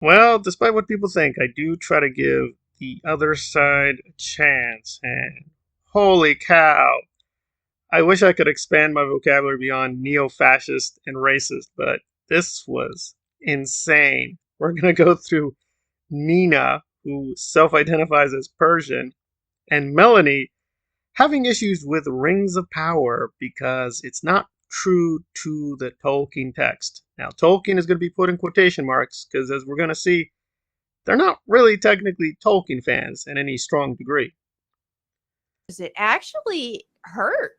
Well, despite what people think, I do try to give the other side a chance, and holy cow, I wish I could expand my vocabulary beyond neo fascist and racist, but this was insane. We're going to go through Nina, who self identifies as Persian, and Melonie having issues with Rings of Power because it's not true to the Tolkien text. Now, Tolkien is going to be put in quotation marks because, as we're going to see, they're not really technically Tolkien fans in any strong degree. It actually hurt.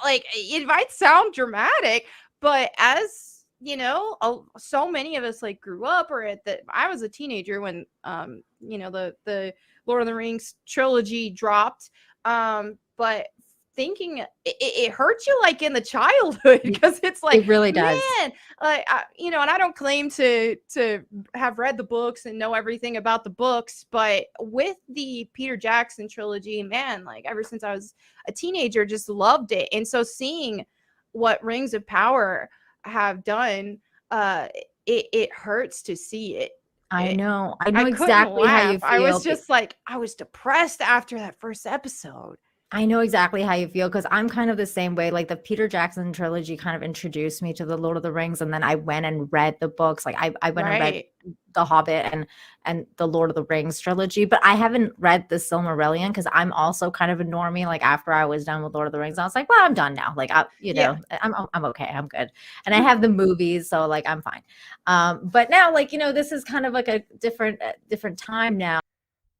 Like, it might sound dramatic, but as you know, so many of us like grew up, or I was a teenager when the Lord of the Rings trilogy dropped. But thinking it hurts you like in the childhood because it's like, It really does. man, like and I don't claim to have read the books and know everything about the books, but with the Peter Jackson trilogy, man, like ever since I was a teenager, just loved it. And so seeing what Rings of Power have done, it hurts to see it. I know I couldn't exactly how you laugh. I was feel. just like, I was depressed after that first episode. I know exactly how you feel because I'm kind of the same way. Like the Peter Jackson trilogy kind of introduced me to the Lord of the Rings, and then I went and read the books. Like I went and read Right. The Hobbit and the Lord of the Rings trilogy, but I haven't read the Silmarillion because I'm also kind of a normie. Like after I was done with Lord of the Rings, I was like, well, I'm done now. Like Yeah. I'm okay, I'm good. And I have the movies, so like I'm fine. But now, like this is kind of like a different time now.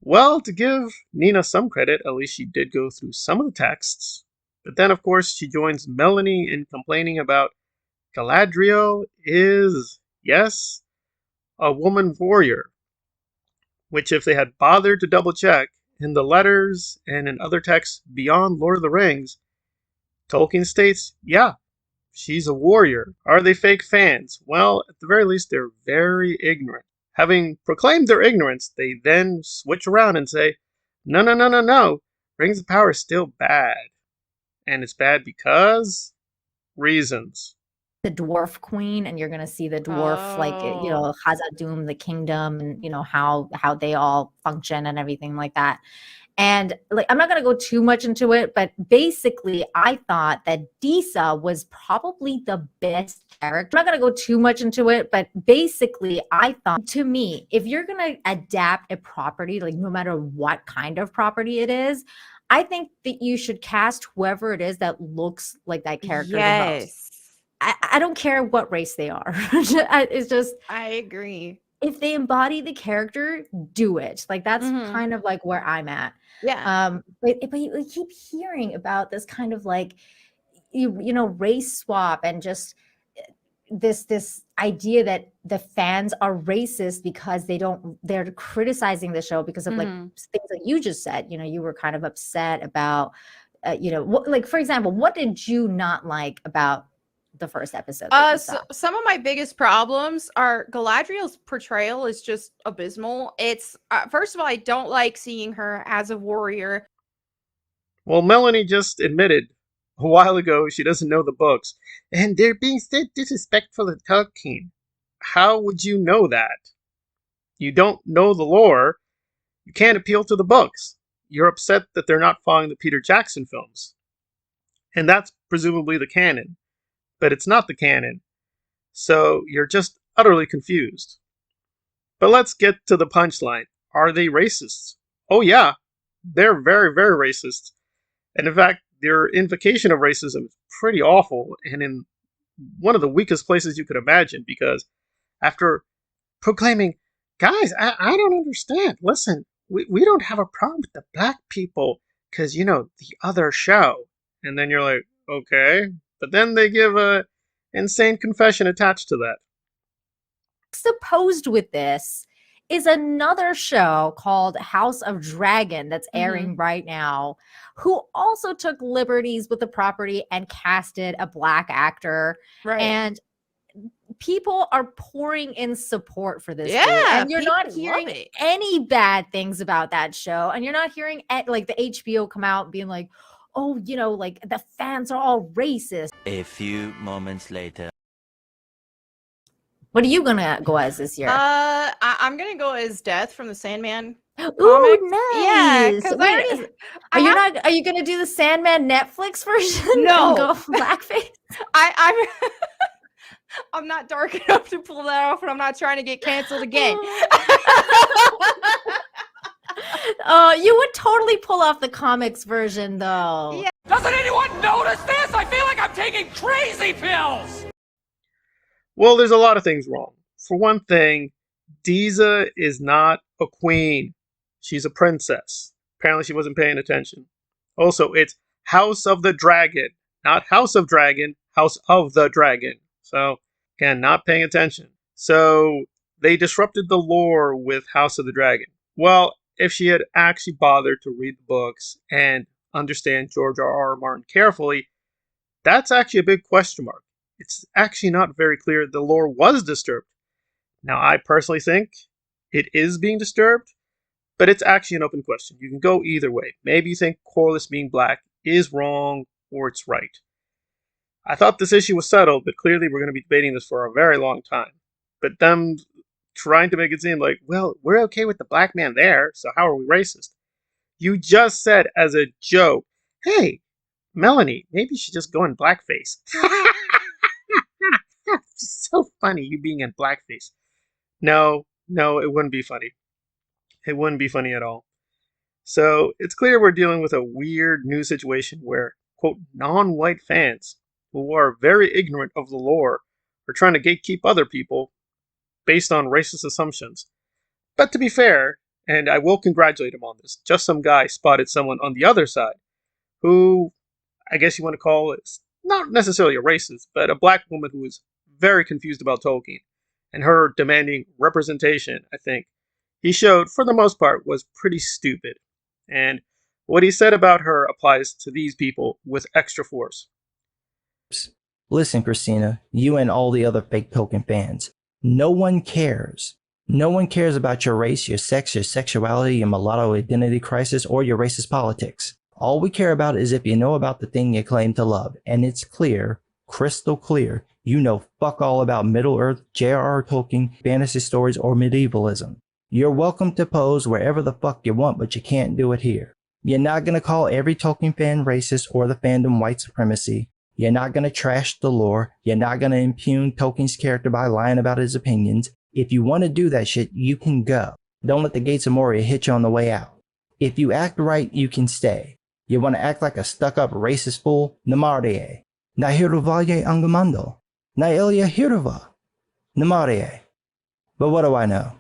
Well, to give Nina some credit, at least she did go through some of the texts. But then, of course, she joins Melonie in complaining about Galadriel is, yes, a woman warrior, which, if they had bothered to double check in the letters and in other texts beyond Lord of the Rings, Tolkien states, yeah, she's a warrior. Are they fake fans? Well, at the very least, they're very ignorant. Having proclaimed their ignorance, they then switch around and say, no, no, no, no, no. Rings of Power is still bad. And it's bad because reasons. The dwarf queen, and you're going to see the dwarf, like Oh. Khazad-dûm, the kingdom, and how they all function and everything like that. And like I'm not going to go too much into it, but basically I thought that Disa was probably the best character. I'm not going to go too much into it, but basically I thought, to me, if you're going to adapt a property, like no matter what kind of property it is, I think that you should cast whoever it is that looks like that character the most. Yes. I don't care what race they are. It's just, I agree. if they embody the character, do it. Like that's Mhm. kind of like where I'm at. Yeah. But you keep hearing about this kind of like race swap, and just this idea that the fans are racist because they're criticizing the show because of like Mhm. things that you just said. You were kind of upset about like for example, what did you not like about the first episode that you saw? So some of my biggest problems are Galadriel's portrayal is just abysmal. It's first of all, I don't like seeing her as a warrior. Well, Melonie just admitted a while ago she doesn't know the books, and they're being so disrespectful to Tolkien. How would you know that? You don't know the lore. You can't appeal to the books. You're upset that they're not following the Peter Jackson films. And that's presumably the canon. But it's not the canon. So you're just utterly confused. But let's get to the punchline. Are they racists? Oh, yeah. They're very, very racist. And in fact, their invocation of racism is pretty awful and in one of the weakest places you could imagine because after proclaiming, guys, I don't understand. Listen, we don't have a problem with the black people because, the other show. And then you're like, okay. But then they give a insane confession attached to that. Juxtaposed with this is another show called House of Dragon that's airing right now, who also took liberties with the property and casted a black actor. Right. And people are pouring in support for this dude, Yeah. and you're not hearing any bad things about that show, and you're not hearing like the HBO come out being like, oh, like the fans are all racist. A few moments later. What are you gonna go as this year? I'm gonna go as Death from the Sandman Ooh, comics. Yeah, nice. because Wait, I have are you gonna do the Sandman Netflix version and No. go blackface? I'm I'm not dark enough to pull that off, and I'm not trying to get canceled again. You would totally pull off the comics version, though. Yeah. Doesn't anyone notice this? I feel like I'm taking crazy pills! Well, there's a lot of things wrong. For one thing, Deeza is not a queen. She's a princess. Apparently she wasn't paying attention. Also, it's House of the Dragon. Not House of Dragon, House of the Dragon. So, again, not paying attention. So, they disrupted the lore with House of the Dragon. Well, if she had actually bothered to read the books and understand George R.R. Martin carefully, that's actually a big question mark. It's actually not very clear the lore was disturbed. Now, I personally think it is being disturbed, but it's actually an open question. You can go either way. Maybe you think Corlys being black is wrong or it's right. I thought this issue was settled, but clearly we're going to be debating this for a very long time. But them trying to make it seem like, well, we're okay with the black man there, so how are we racist? You just said as a joke, hey, Melonie, maybe you should just go in blackface. It's so funny, you being in blackface. No, it wouldn't be funny. It wouldn't be funny at all. So it's clear we're dealing with a weird new situation where, quote, non-white fans who are very ignorant of the lore are trying to gatekeep other people based on racist assumptions. But to be fair, and I will congratulate him on this, just some guy spotted someone on the other side who, I guess you want to call it, not necessarily a racist, but a black woman who is very confused about Tolkien, and her demanding representation, I think, he showed, for the most part, was pretty stupid. And what he said about her applies to these people with extra force. Listen, Christina, you and all the other fake Tolkien fans, no one cares. No one cares about your race, your sex, your sexuality, your mulatto identity crisis, or your racist politics. All we care about is if you know about the thing you claim to love, and it's clear, crystal clear, you know fuck all about Middle-earth, J.R.R. Tolkien, fantasy stories, or medievalism. You're welcome to pose wherever the fuck you want, but you can't do it here. You're not gonna call every Tolkien fan racist or the fandom white supremacy. You're not gonna trash the lore. You're not gonna impugn Tolkien's character by lying about his opinions. If you want to do that shit, you can go. Don't let the gates of Moria hit you on the way out. If you act right, you can stay. You want to act like a stuck-up racist fool? Namarie. Nahiruvaye angamando. Naelia hiruva. Namarie. But what do I know?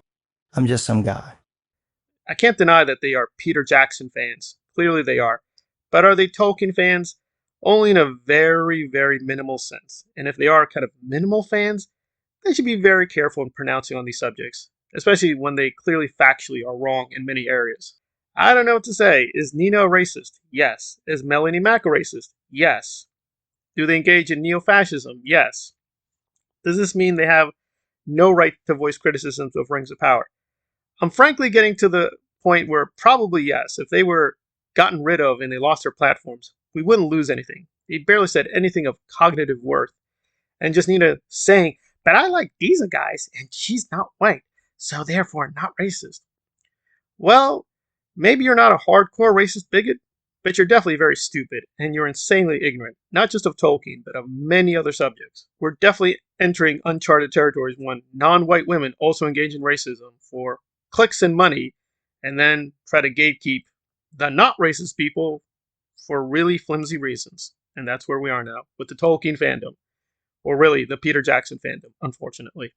I'm just some guy. I can't deny that they are Peter Jackson fans. Clearly they are. But are they Tolkien fans? Only in a very, very minimal sense. And if they are kind of minimal fans, they should be very careful in pronouncing on these subjects, especially when they clearly factually are wrong in many areas. I don't know what to say. Is Nina a racist? Yes. Is Melonie Mac a racist? Yes. Do they engage in neo-fascism? Yes. Does this mean they have no right to voice criticisms of Rings of Power? I'm frankly getting to the point where probably yes. If they were gotten rid of and they lost their platforms, we wouldn't lose anything. They barely said anything of cognitive worth. And just Nina saying, but I like these guys, and she's not white, so therefore not racist. Well, maybe you're not a hardcore racist bigot, but you're definitely very stupid, and you're insanely ignorant, not just of Tolkien, but of many other subjects. We're definitely entering uncharted territories when non-white women also engage in racism for clicks and money, and then try to gatekeep the not racist people for really flimsy reasons. And that's where we are now, with the Tolkien fandom. Or really, the Peter Jackson fandom, unfortunately.